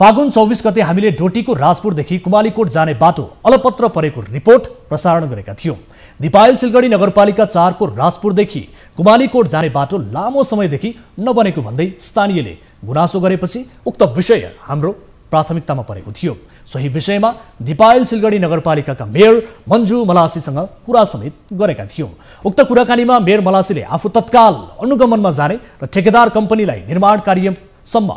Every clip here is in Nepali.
फागुन 24 गते हामीले डोटीको राजपुरदेखि कुमालीकोट जाने बाटो अलपत्र परेको रिपोर्ट प्रसारण गरेका थियौं। दिपायल सिलगढी नगरपालिका 4 को राजपुरदेखि कुमालीकोट जाने बाटो लामो समयदेखि नबनेको भन्दै स्थानीयले गुनासो गरेपछि उक्त विषय हाम्रो प्राथमिकतामा परेको थियो। सोही विषयमा दिपायल सिलगढी नगरपालिकाका मेयर मन्जु मलासीसँग कुरा समेत गरेका थियौं। उक्त कुराकानीमा मेयर मलासीले आफू तत्काल अनुगमनमा जाने र ठेकेदार कम्पनीलाई निर्माण कार्यसम्म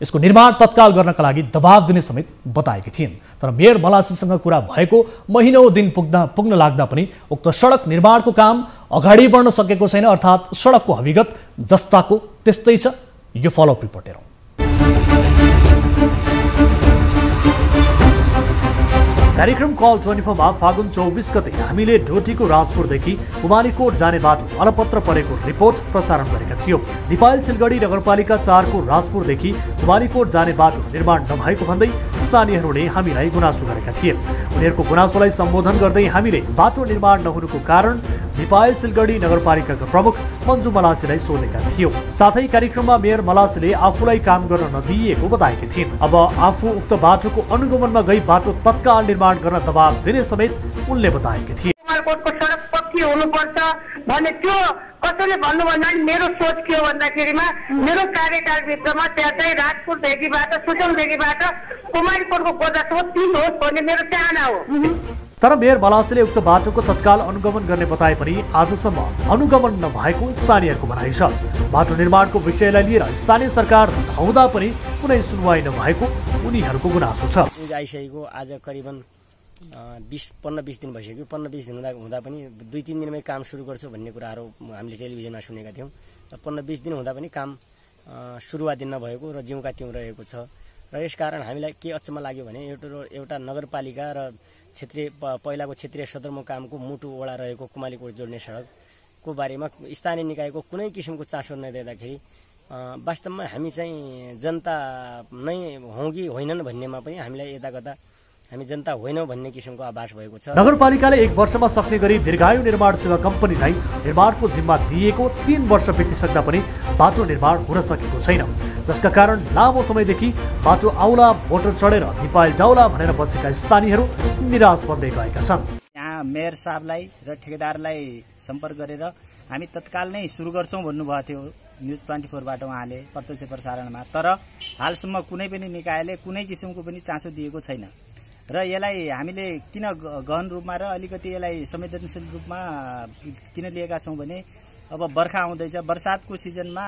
यसको निर्माण तत्काल गर्नका लागि दबाव दिने समेत बताएकी थिइन्। तर मेयर मलासीसँग कुरा भएको महिनौं दिन पुग्न लाग्दा पनि उक्त सडक निर्माणको काम अगाडि बढ्न सकेको छैन। अर्थात् सडकको हविगत जस्ताको त्यस्तै छ। यो फलोअप रिपोर्ट हेरौं। कार्यक्रम कल 24 मा फागुन 24 गते हामीले डोटीको राजपुरदेखि कुमालीकोट जाने बाटो अलपत्र परेको रिपोर्ट प्रसारण गरेका थियौं। दिपायल सिलगढी नगरपालिका 4 को राजपुरदेखि कुमालीकोट जाने बाटो निर्माण नभएको भन्दै स्थानीयहरूले हामीलाई गुनासो गरेका थिए। उनीहरूको गुनासोलाई सम्बोधन गर्दै हामीले बाटो निर्माण नहुनुको कारण दिपायल सिलगढी नगरपालिकाका प्रमुख मन्जु मलासीलाई सोधेका थियौं। साथै कार्यक्रममा मेयर मलासीले आफूलाई काम गर्न नदिएको बताएकी थिइन्। अब आफू उक्त बाटोको अनुगमनमा गई बाटो तत्काल निर्माण गर्न दबाव दिने समेत उनले बताएकी थिए। कुमालीकोटको सडक पक्की हुनुपर्छ भने त्यो कसैले भन्नुभन्दा मेरो सोच के हो भन्दाखेरिमा मेरो कार्यकालभित्रमा त्यहाँ चाहिँ राजपुरदेखिबाट सुचौरदेखिबाट कुमालीकोटको गोदासम्म 3 होस् भन्ने मेरो चाहना हो। तर मेयर मलासीले उक्त बाटोको तत्काल अनुगमन गर्ने बताए पनि आजसम्म अनुगमन नभएको स्थानीयहरूको भनाइ छ। बाटो निर्माणको विषयलाई लिएर स्थानीय सरकार धाउँदा पनि कुनै सुनवाई नभएको उनीहरूको गुनासो छ। आइसकेको आज करिबन 15-20 दिन भइसक्यो। 15-20 दिन हुँदा पनि 2-3 दिनमै काम सुरु गर्छु भन्ने कुराहरू हामीले टेलिभिजनमा सुनेका थियौँ। 15-20 दिन हुँदा पनि काम सुरुवाती नभएको र जिउँका त्यौँ रहेको छ। र यसकारण हामीलाई के अचम्म लाग्यो भने एउटा नगरपालिका र पहिलाको क्षेत्रीय सदरमुकामको मुटु वडा रहेको कुमालीकोट जोड्ने सडकको बारेमा स्थानीय निकायको कुनै किसिमको चासो नदिँदाखेरि वास्तवमा हामी चाहिँ जनता नै हौँ कि होइनन् भन्नेमा पनि हामीलाई यताकता हामी जनता होइनौँ भन्ने किसिमको आभास भएको छ। नगरपालिकाले 1 वर्षमा सक्ने गरी दीर्घायु निर्माण सेवा कम्पनीलाई निर्माणको जिम्मा दिएको 3 वर्ष बितिसक्दा पनि बाटो निर्माण हुन सकेको छैन। जसका कारण लामो समयदेखि बाटो आउला मोटर चढेर दिपायल जाउला भनेर बसेका स्थानीयहरू निराश बन्दै गएका छन्। यहाँ मेयर साहबलाई र ठेकेदारलाई सम्पर्क गरेर हामी तत्काल नै सुरु गर्छौं भन्नुभएको थियो न्युज 24बाट उहाँले प्रत्यक्ष प्रसारणमा। तर हालसम्म कुनै पनि निकायले कुनै किसिमको पनि चासो दिएको छैन र यसलाई हामीले किन गहन रूपमा र अलिकति यसलाई संवेदनशील रूपमा किन लिएका छौं भने अब बर्खा आउँदैछ। बर्सातको सिजनमा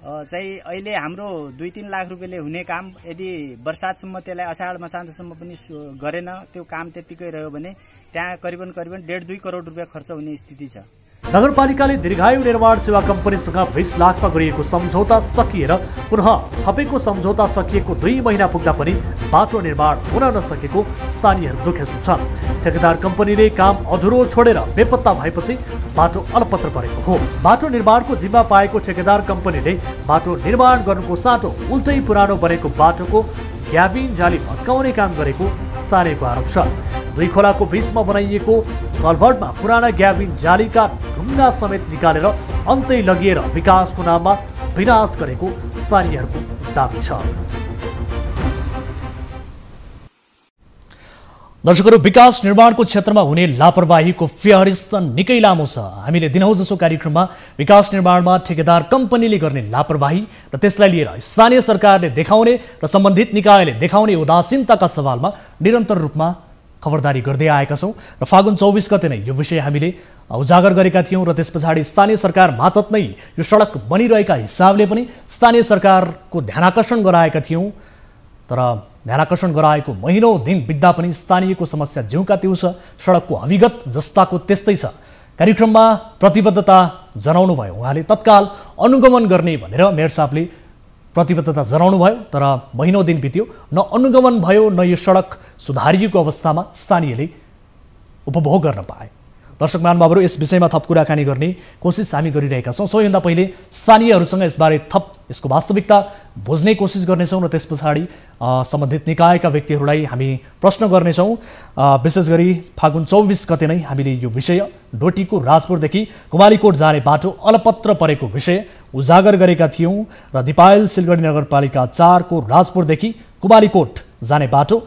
चाहिँ अहिले हाम्रो 2-3 लाख रुपियाँले हुने काम यदि बर्सातसम्म त्यसलाई अषाढ मसान्तसम्म पनि गरेन, त्यो काम त्यतिकै रह्यो भने त्यहाँ करिबन 1.5-2 करोड रुपियाँ खर्च हुने स्थिति छ। नगरपालिकाले दीर्घायु निर्माण सेवा कम्पनीसँग 20 लाखमा गरिएको सम्झौता सकिएर पुनः थपेको सम्झौता सकिएको 2 महिना पुग्दा पनि बाटो निर्माण हुन नसकेको स्थानीयहरू दुखेसु छन्। ठेकेदार कम्पनीले काम अधुरो छोडेर बेपत्ता भएपछि बाटो अलपत्र परेको हो। बाटो निर्माणको जिम्मा पाएको ठेकेदार कम्पनीले बाटो निर्माण गर्नुको साटो उल्टै पुरानो बनेको बाटोको ग्याबिन जाली भत्काउने काम गरेको स्थानीयको आरोप छ। दुई खोलाको बीचमा बनाइएको कलभर्टमा पुराना ग्याबिन जालीका ढुङ्गा समेत निकालेर अन्तै लगिएर विकासको नाममा विनाश गरेको स्थानीयहरूको दाबी छ। दर्शकहरू, विकास निर्माणको क्षेत्रमा हुने लापरवाहीको फेहरिस्त निकै लामो छ। हामीले दिनहुँ जसो कार्यक्रममा विकास निर्माणमा ठेकेदार कम्पनीले गर्ने लापरवाही र त्यसलाई लिएर स्थानीय सरकारले देखाउने र सम्बन्धित निकायले देखाउने उदासीनताका सवालमा निरन्तर रूपमा खबरदारी गर्दै आएका छौं र फागुन 24 गते नै यो विषय हामीले उजागर गरेका थियौं र त्यसपछि स्थानीय सरकार मातहत नै यो सडक बनिरहेका हिसाबले पनि स्थानीय सरकारको ध्यानाकर्षण गराएका थियौं। तर ध्यानाकर्षण गराएको महिनौं दिन बित्दा पनि स्थानीयको समस्या ज्यूका त्यो छ। सडकको हविगत जस्ताको त्यस्तै छ। कार्यक्रममा प्रतिबद्धता जनाउनु भयो, उहाँले तत्काल अनुगमन गर्ने भनेर मेयर साहबले प्रतिबद्धता जनाउनु भयो। तर महिनौं दिन बित्यो, न अनुगमन भयो न यो सडक सुधारिएको अवस्थामा स्थानीयले उपभोग गर्न पाए। दर्शक महानुभावहरू, यस विषयमा थप कुराकानी गर्ने कोसिस हामी गरिरहेका छौं। सबैभन्दा पहिले स्थानीयहरूसँग यसबारे थप यसको वास्तविकता बुझ्ने कोसिस गर्नेछौं र त्यसपछि सम्बन्धित निकायका व्यक्तिहरूलाई हामी प्रश्न गर्नेछौं। विशेष गरी फागुन 24 गते नै हामीले यो विषय डोटीको राजपुरदेखि कुमालीकोट जाने बाटो अलपत्र परेको विषय उजागर गरेका थियौं र दिपायल सिलगढी नगरपालिका 4 को राजपुरदेखि कुमालीकोट जाने बाटो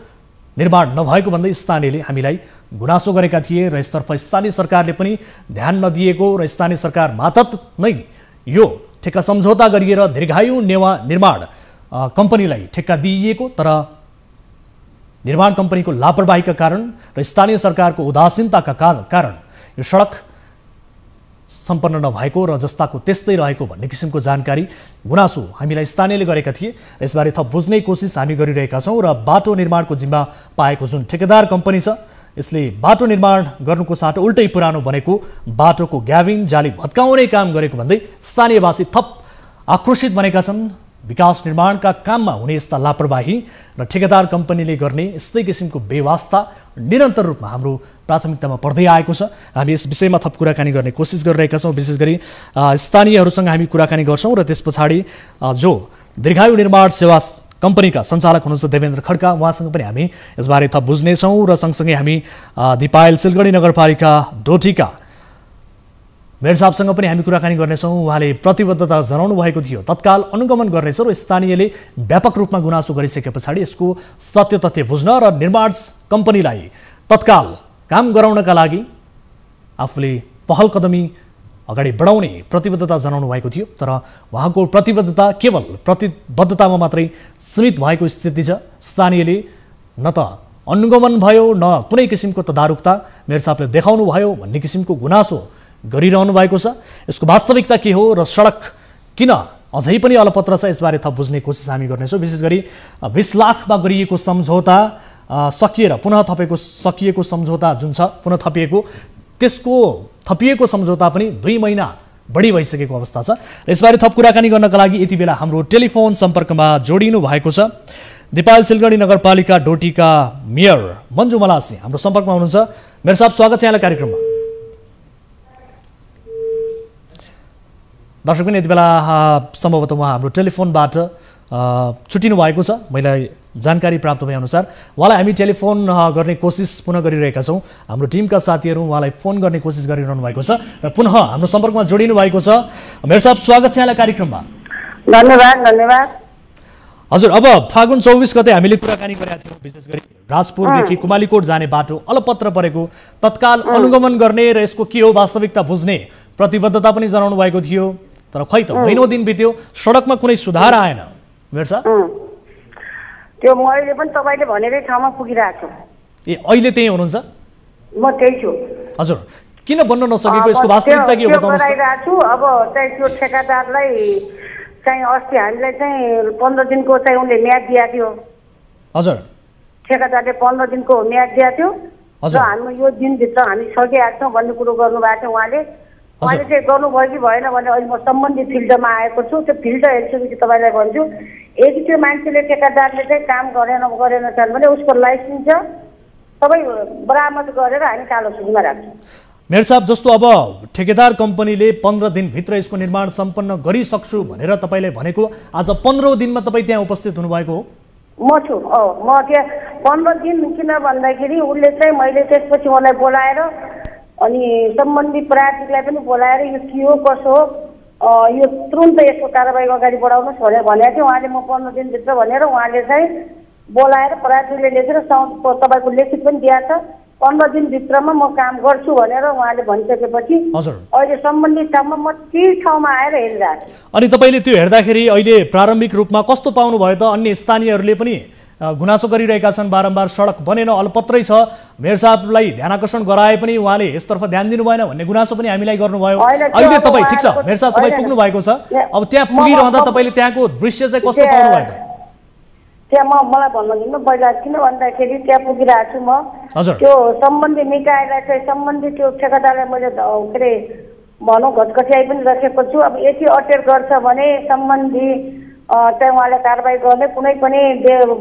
निर्माण नभएको भन्दै स्थानीयले हामीलाई गुनासो गरेका थिए र यसतर्फ स्थानीय सरकारले पनि ध्यान नदिएको र स्थानीय सरकार मातहत नै यो ठेक्का सम्झौता गरिएर दीर्घायु निर्माण कम्पनीलाई ठेक्का दिइएको तर निर्माण कम्पनीको लापरवाहीका कारण र स्थानीय सरकारको उदासीनताका कारण यो सडक सम्पन्न नभएको र जस्ताको त्यस्तै रहेको भन्ने किसिमको जानकारी गुनासो हामीलाई स्थानीयले गरेका थिए। यसबारे थप बुझ्ने कोसिस हामी गरिरहेका छौँ र बाटो निर्माणको जिम्मा पाएको जुन ठेकेदार कम्पनी छ यसले बाटो निर्माण गर्नुको साटो उल्टै पुरानो बनेको बाटोको ग्याबिङ जाली भत्काउने काम गरेको भन्दै स्थानीयवासी थप आक्रोशित बनेका छन्। विकास निर्माणका काममा हुने यस्ता लापरवाही र ठेकेदार कम्पनीले गर्ने यस्तै किसिमको बेवास्ता निरन्तर रूपमा हाम्रो प्राथमिकतामा पर्दै आएको छ। हामी यस विषयमा थप कुराकानी गर्ने कोसिस गरिरहेका छौँ। विशेष गरी स्थानीयहरूसँग हामी कुराकानी गर्छौँ र त्यस पछाडि जो दीर्घायु निर्माण सेवा कम्पनीका सञ्चालक हुनुहुन्छ देवेन्द्र खड्का, उहाँसँग पनि हामी यसबारे थप बुझ्नेछौँ र सँगसँगै हामी दिपायल सिलगढी नगरपालिका डोटीका मेयर साहबसँग पनि हामी कुराकानी गर्नेछौँ। उहाँले प्रतिबद्धता जनाउनु भएको थियो तत्काल अनुगमन गर्नेछ र स्थानीयले व्यापक रूपमा गुनासो गरिसके पछाडि यसको सत्य तथ्य बुझ्न र निर्माण कम्पनीलाई तत्काल काम गराउनका लागि आफूले पहल कदमी अगाडि बढाउने प्रतिबद्धता जनाउनु भएको थियो तर उहाँको प्रतिबद्धता केवल प्रतिबद्धतामा मात्रै सीमित भएको स्थिति छ। स्थानीयले न त अनुगमन भयो न कुनै किसिमको तदारुकता मेयर साहबले देखाउनु भयो भन्ने किसिमको गुनासो गरिरहनु भएको छ। यसको वास्तविकता के हो र सडक किन अझै पनि अलपत्र छ यसबारे थप बुझ्ने कोसिस हामी गर्नेछौँ। विशेष गरी 20 लाखमा गरिएको सम्झौता सकिएर पुनः सकिएको सम्झौता जुन छ पुनः थपिएको त्यसको थपिएको सम्झौता पनि 2 महिना बढी भइसकेको अवस्था छ। यसबारे थप कुराकानी गर्नका लागि यति बेला हाम्रो टेलिफोन सम्पर्कमा जोडिनु भएको छ दिपायल सिलगढी नगरपालिका डोटीका मेयर मन्जु मलासी हाम्रो सम्पर्कमा हुनुहुन्छ। मेयर साहब स्वागत छ यहाँलाई कार्यक्रममा। दर्शकबिन यति बेला सम्भवतः उहाँ हाम्रो टेलिफोनबाट छुट्टिनु भएको छ। मैले जानकारी प्राप्त भएअनुसार उहाँलाई हामी टेलिफोन गर्ने कोसिस पुनः गरिरहेका छौँ। हाम्रो टिमका साथीहरू उहाँलाई फोन गर्ने कोसिस गरिरहनु भएको छ र पुनः हाम्रो सम्पर्कमा जोडिनु भएको छ। मेयर साहब स्वागत छ यहाँलाई कार्यक्रममा। धन्यवाद। हजुर, अब फागुन 24 गते हामीले कुराकानी गरेका थियौँ विशेष गरी राजपुरदेखि कुमालीकोट जाने बाटो अलपत्र परेको तत्काल अनुगमन गर्ने र यसको के हो वास्तविकता बुझ्ने प्रतिबद्धता पनि जनाउनु भएको थियो तर खै त महिनौं दिन बित्यो सडकमा कुनै सुधार आएन। मेयर साहब त्यो मैले पनि तपाईले भनेकै ठाउँमा पुगिरहेको छु। ए अहिले त्यही हुनुहुन्छ? म त्यही छु। हजुर, किन बन्न नसकेको यसको वास्तविकता के हो बताउनुस् त? छु अब चाहिँ त्यो ठेकेदारलाई चाहिँ अस्ति हामीलाई चाहिँ 15 दिनको चाहिँ उनले म्याद दिएको थियो। हजुर, ठेकेदारले 15 दिनको म्याद दिएको थियो र हामी यो दिनभित्र हामी सकिहाल्छौँ भन्ने कुरो गर्नुभएको थियो उहाँले चाहिँ गर्नुभयो कि भएन भने अहिले म सम्बन्धित फिल्डमा आएको छु। त्यो फिल्ड हेरिसकेपछि तपाईँलाई भन्छु यदि त्यो मान्छेले ठेकेदारले चाहिँ काम गरेनछन् भने उसको लाइसेन्स सबै बरामद गरेर हामी कालो सूचीमा राख्छौँ। मेयर साहब, जस्तो अब ठेकेदार कम्पनीले 15 दिनभित्र यसको निर्माण सम्पन्न गरिसक्छु भनेर तपाईँले भनेको आज 15औं दिनमा तपाईँ त्यहाँ उपस्थित हुनुभएको हो? म छु। म त्यहाँ 15 दिन किन भन्दाखेरि उसले चाहिँ मैले त्यसपछि मलाई बोलाएर अनि सम्बन्धित प्राधिकरणलाई पनि बोलाएर यो के हो कसो हो यो तुरुन्त यसको कारबाही अगाडि बढाउनुहोस् भनेर भनेको थियो उहाँले। म 15 दिनभित्र भनेर उहाँले चाहिँ बोलाएर प्राधिकरणले लेखेर तपाईँको लेखित पनि दिएको छ 15 दिनभित्रमा म काम गर्छु भनेर उहाँले भनिसकेपछि अहिले सम्बन्धित ठाउँमा म त्यही ठाउँमा आएर हेरिरहेको छु। अनि तपाईँले त्यो हेर्दाखेरि अहिले प्रारम्भिक रूपमा कस्तो पाउनुभयो त? अन्य स्थानीयहरूले पनि गुनासो गरिरहेका छन् बारम्बार सडक बनेन अलपत्रै छ, मेयर साहबलाई ध्यान आकर्षण गराए पनि उहाँले यसतर्फ ध्यान दिनु भएन भन्ने गुनासो पनि हामीलाई गर्नुभयो। अहिले तपाईँ ठिक छ मेयर साहब, तपाईँ पुग्नु भएको छ, अब त्यहाँ पुगिरहँदा तपाईँले त्यहाँको दृश्य चाहिँ कस्तो पाउनुभयो त? त्यहाँ मलाई भन्नु दिनु पहिला किन भन्दाखेरि त्यहाँ पुगिरहेको छु म। त्यो सम्बन्धी निकायलाई चाहिँ सम्बन्धित त्यो ठेकेदारलाई मैले के अरे भनौँ घटघट्याइ पनि राखेको छु। अब यति अटेर गर्छ भने सम्बन्धी चाहिँ उहाँले कारबाही गर्ने कुनै पनि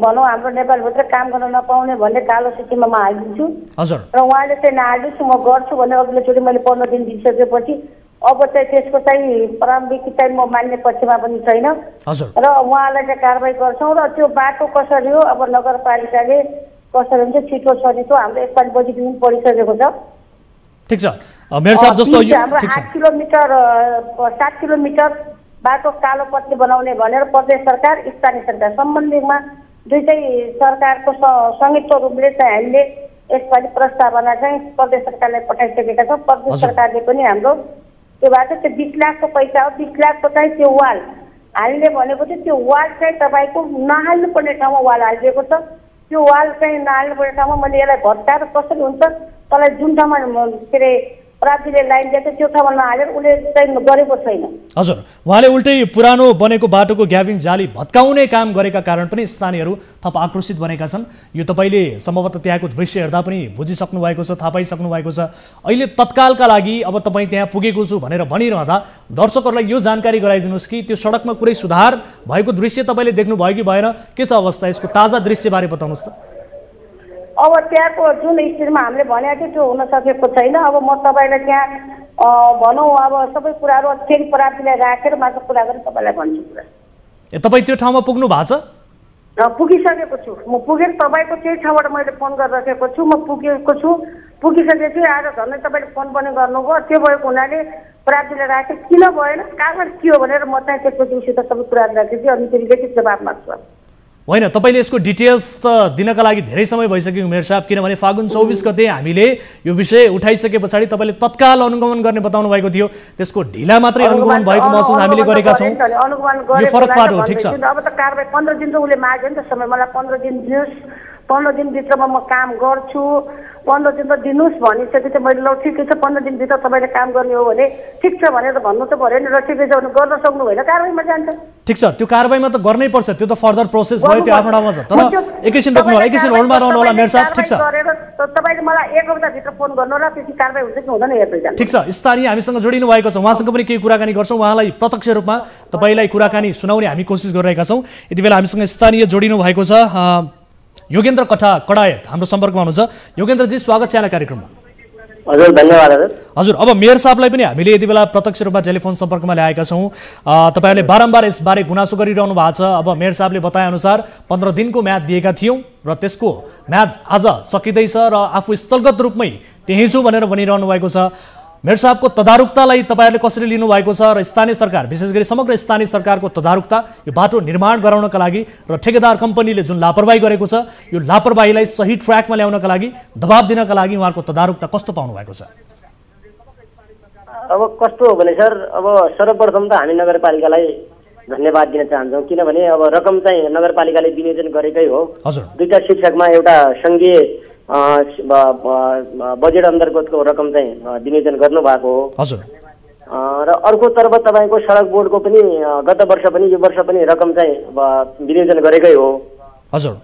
भनौँ हाम्रो नेपालभित्र काम गर्न नपाउने भन्ने कालो सूचीमा म हालिदिन्छु र उहाँले चाहिँ नहालिदिन्छु म गर्छु भने अघिल्लोचोटि मैले 15 दिन दिइसकेपछि अब चाहिँ त्यसको चाहिँ प्रारम्भिक चाहिँ म मान्ने पक्षमा पनि छैन र उहाँलाई चाहिँ कारबाही गर्छौँ। र त्यो बाटो कसरी हो अब नगरपालिकाले कसरी हुन्छ छिटो सजिलो हाम्रो एकपालि बजेट पनि पढिसकेको छ। ठिक छ मेयर साहब, जस्तो हाम्रो 8 किलोमिटर 7 किलोमिटर बाटो कालो पत्ती बनाउने भनेर प्रदेश सरकार स्थानीय सरकार सम्बन्धीमा दुईटै सरकारको संयुक्त रूपले चाहिँ हामीले यसपालि प्रस्तावना चाहिँ प्रदेश सरकारलाई पठाइसकेका छौँ। प्रदेश सरकारले पनि हाम्रो त्योबाट त्यो 20 लाखको पैसा हो, 20 लाखको चाहिँ त्यो वाल हामीले भनेको चाहिँ त्यो वाल चाहिँ तपाईँको नहाल्नुपर्ने ठाउँमा वाल हालिदिएको छ। त्यो वाल चाहिँ नहाल्नुपर्ने ठाउँमा मैले यसलाई भत्काएर कसरी हुन्छ, तँलाई जुन ठाउँमा के अरे प्राप्तिले लाइन दिएको त्यो ठाउँमा नहालेर उसले चाहिँ गरेको छैन। हजुर, उहाँले उल्टै पुरानो बनेको बाटोको ग्याबिङ जाली भत्काउने काम गरेका कारण पनि स्थानीयहरू थप आक्रोशित बनेका छन्। यो तपाईँले सम्भवतः त्यहाँको दृश्य हेर्दा पनि बुझिसक्नु भएको छ, थाहा पाइसक्नु भएको छ। अहिले तत्कालका लागि अब तपाईँ त्यहाँ पुगेको छु भनेर भनिरहँदा दर्शकहरूलाई यो जानकारी गराइदिनुहोस् कि त्यो सडकमा कुनै सुधार भएको दृश्य तपाईँले देख्नुभयो कि भएन, के छ अवस्था, यसको ताजा दृश्यबारे बताउनुहोस् त। अब त्यहाँको जुन स्थितिमा हामीले भनेको थियो त्यो हुन सकेको छैन। अब म तपाईँलाई त्यहाँ भनौँ अब सबै कुराहरू फेरि प्राप्तिलाई राखेर मात्र कुरा गरेर तपाईँलाई भन्छु कुरा। तपाईँ त्यो ठाउँमा पुग्नु भएको छ? पुगिसकेको छु म, पुगेर तपाईँको त्यही ठाउँबाट मैले फोन गरिराखेको छु। म पुगेको छु, पुगिसकेपछि आज झन्डै तपाईँले फोन पनि गर्नुभयो। त्यो भएको हुनाले प्राप्तिलाई राखेँ, किन भएन कारण के हो भनेर म चाहिँ त्यसपछि उसित सबै कुराहरू राखेपछि अनि फेरि लिखित जवाब माग्छु। होइन, तपाईँले यसको डिटेल्स त दिनका लागि धेरै समय भइसक्यो उमेर साहब, किनभने फागुन 24 गते हामीले यो विषय उठाइसके पछाडि तपाईँले तत्काल अनुगमन गर्ने बताउनु भएको थियो। त्यसको ढिला मात्रै अनुगमन भएको महसुस हामीले गरेका छौँ। यो फरक पार्ट हो, ठिक छ। अब त कारबाही 15 दिन त उसले माग्यो नि त समय, मलाई 15 दिन दिनुहोस्, 15 दिनभित्रमा म काम गर्छु, 15 दिन त दिनुहोस् भनिसकेपछि मैले ल ठिकै छ 15 दिनभित्र तपाईँले काम गर्ने हो भने ठिक छ भनेर भन्नु त पऱ्यो नि, र ठिकै छ भने गर्न सक्नु भएन कारबाहीमा जान्छ। ठिक छ, त्यो कारबाहीमा त गर्नै पर्छ, त्यो त फर्दर प्रोसेस भयो, त्यो आफ्नो ठाउँमा छ। तर एकैछिन रोक्नु होला, एकैछिन होल्डमा रहनु होला मेयर साहब, ठिक छ। तपाईँले मलाई 1 हप्ताभित्र फोन गर्नु होला, त्यति कारबाही हुन्छ कि हुँदैन हेर्दै जानु। ठिक छ, स्थानीय हामीसँग जोडिनु भएको छ, उहाँसँग पनि केही कुराकानी गर्छौँ, उहाँलाई प्रत्यक्ष रूपमा तपाईँलाई कुराकानी सुनाउने हामी कोसिस गरिरहेका छौँ। यति बेला हामीसँग स्थानीय जोडिनु भएको छ योगेन्द्र कडायत हाम्रो सम्पर्कमा हुनुहुन्छ। योगेन्द्रजी, स्वागत छ यहाँलाई कार्यक्रममा। हजुर, धन्यवाद हजुर। अब मेयर साहबलाई पनि हामीले यति बेला प्रत्यक्ष रूपमा टेलिफोन सम्पर्कमा ल्याएका छौँ। तपाईँहरूले बारम्बार यसबारे गुनासो गरिरहनु भएको छ। अब मेयर साहबले बताएअनुसार 15 दिनको म्याद दिएका थियौँ र त्यसको म्याद आज सकिँदैछ र आफू स्थलगत रूपमै त्यहीँ छु भनेर भनिरहनु भएको छ। मेयर साहबको तदारुकतालाई तपाईँहरूले कसरी लिनुभएको छ र स्थानीय सरकार, विशेष गरी समग्र स्थानीय सरकारको तदारुकता यो बाटो निर्माण गराउनका लागि र ठेकेदार कम्पनीले जुन लापरवाही गरेको छ यो लापरवाहीलाई सही ट्र्याकमा ल्याउनका लागि, दबाब दिनका लागि उहाँहरूको तदारुकता कस्तो पाउनु भएको छ? अब कस्तो हो भने सर, अब सर्वप्रथम त हामी नगरपालिकालाई धन्यवाद दिन चाहन्छौँ, किनभने अब रकम चाहिँ नगरपालिकाले विनियोजन गरेकै हो। हजुर, दुईटा शिक्षकमा एउटा सङ्घीय बजेट अन्तर्गतको रकम चाहिँ विनियोजन गर्नु भएको हो। हजुर। र अर्कोतर्फ तपाईँको सडक बोर्डको पनि गत वर्ष पनि यो वर्ष पनि रकम चाहिँ विनियोजन गरेकै हो। हजुर।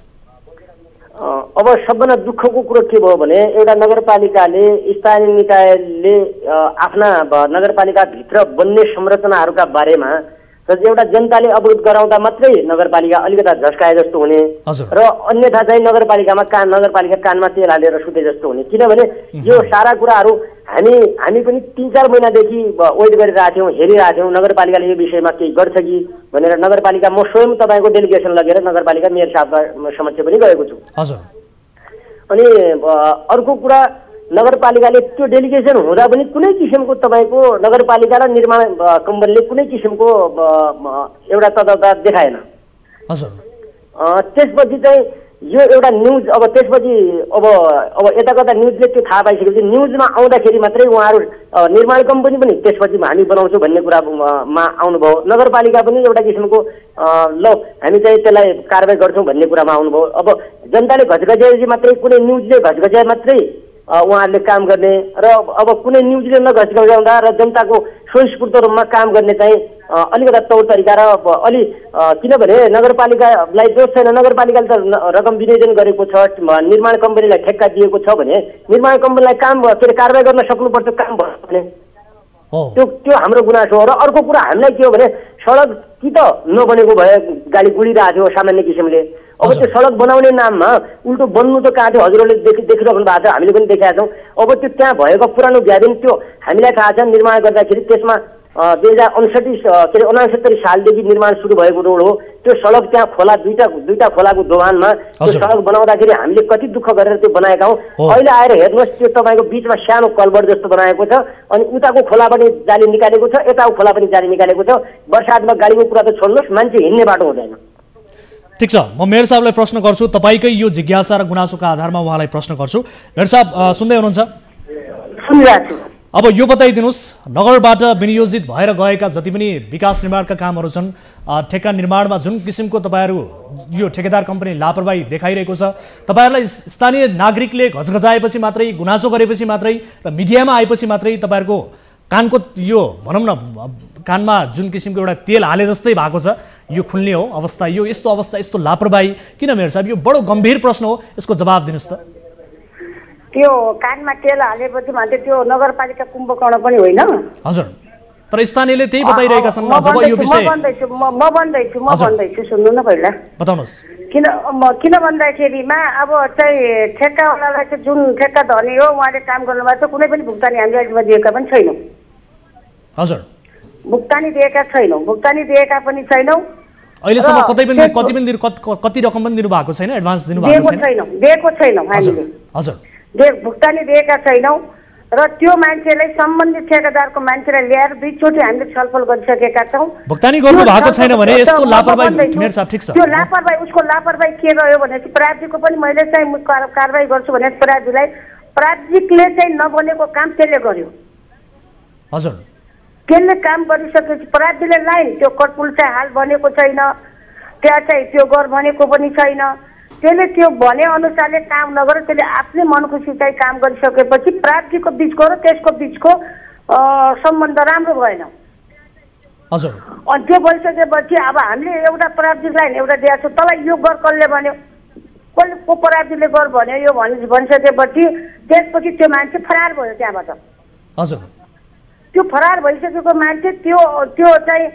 अब सबभन्दा दुःखको कुरो के भयो भने एउटा नगरपालिकाले, स्थानीय निकायले आफ्ना नगरपालिकाभित्र बन्ने संरचनाहरूका बारेमा एउटा जनताले अवगत गराउँदा मात्रै नगरपालिका अलिकता झस्काए जस्तो हुने र अन्यथा चाहिँ नगरपालिका कानमा तेल हालेर सुते जस्तो हुने। किनभने यो सारा कुराहरू हामी पनि 3-4 महिनादेखि वेट गरिरहेको थियौँ, हेरिरहेको थियौँ नगरपालिकाले यो विषयमा केही गर्छ कि भनेर। नगरपालिका म स्वयं तपाईँको डेलिगेसन लगेर नगरपालिका मेयर साहबका समक्ष पनि गएको छु। हजुर। अनि अर्को कुरा, नगरपालिकाले त्यो डेलिगेसन हुँदा पनि कुनै किसिमको तपाईँको नगरपालिका र निर्माण कम्पनीले कुनै किसिमको एउटा तत्परता देखाएन। हजुर। त्यसपछि चाहिँ यो एउटा न्युज, अब त्यसपछि अब यता कता न्युजले त्यो थाहा पाइसकेपछि न्युजमा आउँदाखेरि मात्रै उहाँहरू निर्माण कम्पनी पनि त्यसपछि हामी बनाउँछौँ भन्ने कुरामा आउनुभयो। नगरपालिका पनि एउटा किसिमको ल हामी चाहिँ त्यसलाई कारवाही गर्छौँ भन्ने कुरामा आउनुभयो। अब जनताले घचघच्याएपछि मात्रै, कुनै न्युजले घचघच्याए मात्रै उहाँहरूले काम गर्ने र अब कुनै न्युजले नघचघचाउँदा र जनताको स्वयंस्फूर्त रूपमा काम गर्ने चाहिँ अलिकता तौर तरिका र अलि, किनभने नगरपालिकालाई दोष छैन, नगरपालिकाले त रकम विनियोजन गरेको छ, निर्माण कम्पनीलाई ठेक्का दिएको छ भने निर्माण कम्पनीलाई काम के अरे कारवाही गर्न सक्नुपर्छ, काम भयो भने त्यो हाम्रो गुनासो हो। र अर्को कुरा हामीलाई के हो भने सडक कि त नबनेको भए गाडी गुडिरहेको थियो सामान्य किसिमले, अब त्यो सडक बनाउने नाममा उल्टो बन्नु त कहाँ थियो, हजुरहरूले देखिराख्नु भएको छ, हामीले पनि देखेका छौँ। अब त्यो त्यहाँ भएको पुरानो ग्याबिन त्यो हामीलाई थाहा छ, निर्माण गर्दाखेरि त्यसमा 2069 सालदेखि निर्माण सुरु भएको रोड हो। त्यो सडक त्यहाँ खोला दुईटा खोलाको दोभानमा त्यो सडक बनाउँदाखेरि हामीले कति दुःख गरेर त्यो बनाएका हौँ। अहिले आएर हेर्नुहोस्, त्यो तपाईँको बिचमा सानो कल्भर जस्तो बनाएको छ, अनि उताको खोला पनि जाली निकालेको छ, यताको खोला पनि जाली निकालेको छ। बर्सातमा गाडीको कुरा त छोड्नुहोस्, मान्छे हिँड्ने बाटो हुँदैन। ठिक छ, म मेयर साहबलाई प्रश्न गर्छु, तपाईँकै यो जिज्ञासा र गुनासोका आधारमा उहाँलाई प्रश्न गर्छु। मेयर साहब सुन्दै हुनुहुन्छ? सुनिरहेको छु। अब यो बताइदिनुहोस्, नगरबाट विनियोजित भएर गएका जति पनि विकास निर्माणका कामहरू छन्, ठेक्का निर्माणमा जुन किसिमको तपाईँहरू यो ठेकेदार कम्पनी लापरवाही देखाइरहेको छ, तपाईँहरूलाई स्थानीय नागरिकले घचघचाएपछि मात्रै, गुनासो गरेपछि मात्रै र मिडियामा आएपछि मात्रै तपाईँहरूको कानको यो भनौँ न कानमा जुन किसिमको एउटा तेल हाले जस्तै भएको छ, यो खुल्ने हो अवस्था, यो यस्तो अवस्था, यस्तो लापरवाही किन मेयर साहब? यो बडो गम्भीर प्रश्न हो, यसको जवाब दिनुहोस् त। त्यो कानमा तेल हालेपछि मात्रै त्यो नगरपालिका कुम्भकर्ण पनि होइन। हजुर, तर स्थानीयले त्यही बताइरहेका छन्। जब यो विषय म भन्दैछु सुन्नु न पहिला, बताउनुहोस्। किन भन्दाखेरिमा अब चाहिँ ठेक्कावालालाई चाहिँ जुन ठेक्का धनी हो उहाँले काम गर्नुभएको छ, कुनै पनि भुक्तानी हामीले अहिलेसम्म दिएका पनि छैनौँ। हजुर, भुक्तानी दिएका छैनौँ, अहिलेसम्म कति रकम पनि दिनु भएको छैन, एडभान्स दिनु भएको छैन? दिएको छैनौँ हामीले। हजुर, भुक्तानी दिएका छैनौँ र त्यो मान्छेलाई सम्बन्धित ठेकेदारको मान्छेलाई ल्याएर दुईचोटि हामीले छलफल गरिसकेका छौँ। भुक्तानी गर्नु भएको छैन भने यस्तो लापरवाही मेयर साहब ठिक छ। त्यो लापरवाही, उसको लापरवाही के रह्यो भनेपछि प्राविधिकको पनि मैले चाहिँ कारवाही गर्छु भने प्राविधिकले चाहिँ नबनेको काम त्यसले गर्यो। हजुर, त्यसले काम गरिसकेपछि प्राविधिकले लाइन त्यो कटपुल चाहिँ हाल बनेको छैन, त्यहाँ चाहिँ त्यो घर भनेको पनि छैन, त्यसले त्यो भने अनुसारले काम नगरेर त्यसले आफ्नै मनखुसी चाहिँ काम गरिसकेपछि प्राविधिकको बिचको र त्यसको बिचको सम्बन्ध राम्रो भएन। हजुर, अनि त्यो भइसकेपछि अब हामीले एउटा प्राविधिकलाई एउटा दिएको छौँ, तँलाई यो गर कसले भन्यो, कसले को प्राविधिकले गर भन्यो, यो भनिसकेपछि त्यसपछि त्यो मान्छे फरार भयो त्यहाँबाट। हजुर, त्यो फरार भइसकेको मान्छे त्यो चाहिँ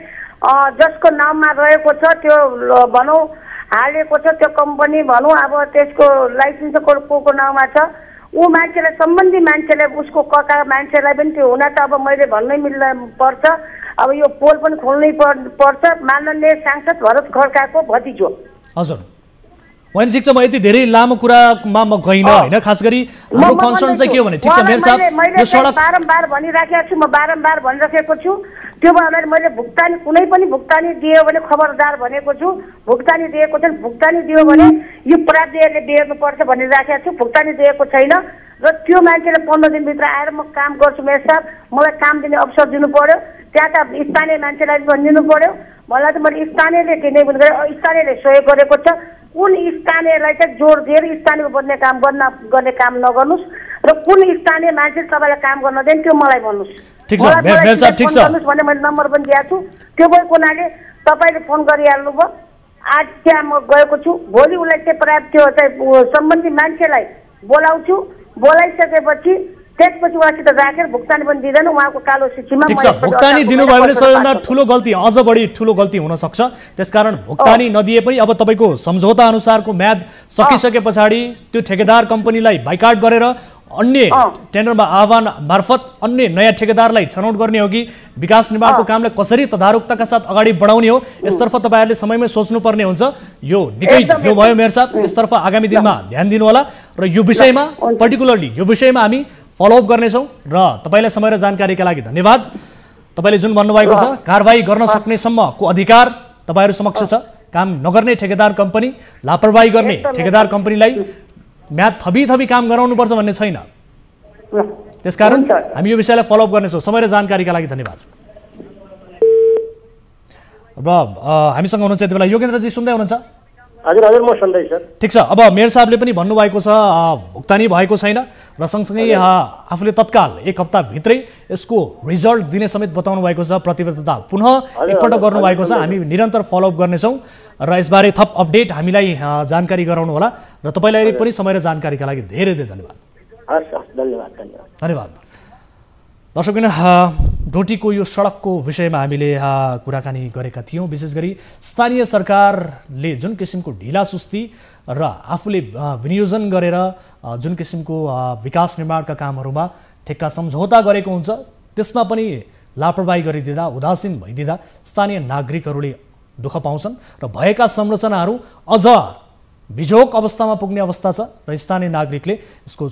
जसको नाममा रहेको छ त्यो भनौँ हालेको छ त्यो कम्पनी भनौँ, अब त्यसको लाइसेन्स को नाममा छ, ऊ मान्छेलाई सम्बन्धी मान्छेलाई उसको कका मान्छेलाई पनि त्यो हुन त अब मैले भन्नै पर्छ। अब यो पोल पनि खोल्नै पर्छ। माननीय सांसद भरत खड्काको भतिजो। हजुर, होइन ठिक छ, म यति धेरै लामो कुरामा म गइनँ होइन। खास गरी हाम्रो कन्सर्न चाहिँ के हो भने, ठिक छ मेयर साहब, यो सडक बारम्बार भनिराखेको छु, म बारम्बार भनिराखेको छु, त्यो भएर मैले भुक्तानी कुनै पनि भुक्तानी दियो भने खबरदार भनेको छु। भुक्तानी दिएको छैन, भुक्तानी दियो भने यो प्राविधिकले दिनुपर्छ भनिराखेको छु। भुक्तानी दिएको छैन र त्यो मान्छेले 15 दिनभित्र आएर म काम गर्छु मेयर साहब, मलाई काम दिने अवसर दिनु पर्यो, त्यहाँका स्थानीय मान्छेलाई पनि दिनु पर्यो। मलाई त मैले स्थानीयले किने पनि स्थानीयले सहयोग गरेको छ, कुन स्थानीयलाई चाहिँ जोड दिएर स्थानीयमा बन्ने काम गर्ने काम नगर्नुहोस् र कुन स्थानीय मान्छे तपाईँलाई काम गर्न दिने त्यो मलाई भन्नुहोस्। ठिक छ मेयर साहब, ठिक छ भने मैले नम्बर पनि दिएको छु। त्यो भएको हुनाले तपाईँले फोन गरिहाल्नु भयो। आज त्यहाँ म गएको छु, भोलि उसलाई चाहिँ प्राप्त त्यो चाहिँ सम्बन्धी मान्छेलाई बोलाउँछु, बोलाइसकेपछि त्यसपछि उहाँसित राखेर भुक्तानी पनि दिँदैन, उहाँको कालो सूचीमा। ठिक छ, भुक्तानी दिनुभयो भने सबैभन्दा ठुलो गल्ती, अझ बढी ठुलो गल्ती हुन सक्छ। त्यसकारण भुक्तानी नदिए पनि अब तपाईँको सम्झौता अनुसारको म्याद सकिसके पछाडि त्यो ठेकेदार कम्पनीलाई बाइकाट गरेर अन्य टेन्डरमा आह्वान मार्फत अन्य नयाँ ठेकेदारलाई छनौट गर्ने हो कि विकास निर्माणको कामलाई कसरी तदारुकताका साथ अगाडि बढाउने हो, यसतर्फ तपाईँहरूले समयमै सोच्नुपर्ने हुन्छ। यो निकै यो भयो मेयर साहब, यसतर्फ आगामी दिनमा ध्यान दिनु होला र यो विषयमा पर्टिकुलरली यो विषयमा हामी फलोअप गर्नेछौँ। र तपाईँलाई समय र जानकारीका लागि धन्यवाद। तपाईँले जुन भन्नुभएको छ कारवाही गर्न सक्नेसम्मको अधिकार तपाईँहरू समक्ष छ। काम नगर्ने ठेकेदार कम्पनी, लापरवाही गर्ने ठेकेदार कम्पनीलाई म्याद थपी काम गराउनुपर्छ भन्ने छैन। त्यसकारण हामी यो विषयलाई फलोअप गर्नेछौँ। समय र जानकारीका लागि धन्यवाद। र हामीसँग हुनुहुन्छ यति बेला योगेन्द्रजी, सुन्दै हुनुहुन्छ? हजुर हजुर, म सुन्दैछु सर। ठिक छ, अब मेयर साहबले पनि भन्नुभएको छ भुक्तानी भएको छैन र सँगसँगै आफूले तत्काल 1 हप्ताभित्रै यसको रिजल्ट दिने समेत बताउनु भएको छ। प्रतिबद्धता पुनः एकपल्ट गर्नुभएको छ। हामी निरन्तर फलोअप गर्नेछौँ र यसबारे थप अपडेट हामीलाई जानकारी गराउनु होला र तपाईँलाई पनि समय र जानकारीका लागि धेरै धेरै धन्यवाद। हस् हस्, धन्यवाद धन्यवाद धन्यवाद। दर्शकबिन, डोटीको यो सडकको विषयमा हामीले कुराकानी गरेका थियौँ। विशेष गरी स्थानीय सरकारले जुन किसिमको ढिलासुस्ती र आफूले विनियोजन गरेर जुन किसिमको विकास निर्माणका कामहरूमा ठेक्का सम्झौता गरेको हुन्छ, त्यसमा पनि लापरवाही गरिदिँदा, उदासीन भइदिँदा स्थानीय नागरिकहरूले दुःख पाउँछन् र भएका संरचनाहरू अझ बिजोग अवस्थामा पुग्ने अवस्था छ र स्थानीय नागरिकले यसको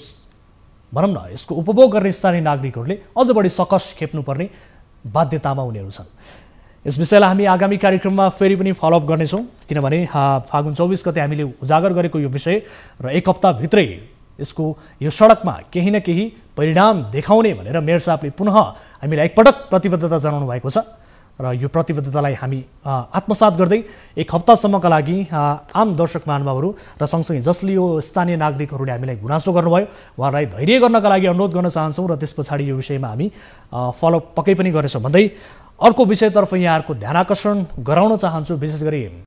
भनौँ न यसको उपभोग गर्ने स्थानीय नागरिकहरूले अझ बढी सकस खेप्नुपर्ने बाध्यतामा उनीहरू छन्। यस विषयलाई हामी आगामी कार्यक्रममा फेरि पनि फलोअप गर्नेछौँ, किनभने फागुन 24 गते हामीले उजागर गरेको यो विषय र एक हप्ताभित्रै यसको यो सडकमा केही न केही परिणाम देखाउने भनेर मेयर साहबले पुनः हामीलाई एकपटक प्रतिबद्धता जनाउनु भएको छ र यो प्रतिबद्धतालाई हामी आत्मसात गर्दै एक हप्तासम्मका लागि आम दर्शक महानुभावहरू र सँगसँगै जसले यो स्थानीय नागरिकहरूले हामीलाई गुनासो गर्नुभयो उहाँलाई धैर्य गर्नका लागि अनुरोध गर्न चाहन्छौँ र त्यस पछाडि यो विषयमा हामी फलोअप पक्कै पनि गर्नेछौँ भन्दै अर्को विषयतर्फ यहाँहरूको ध्यान आकर्षण गराउन चाहन्छु। विशेष गरी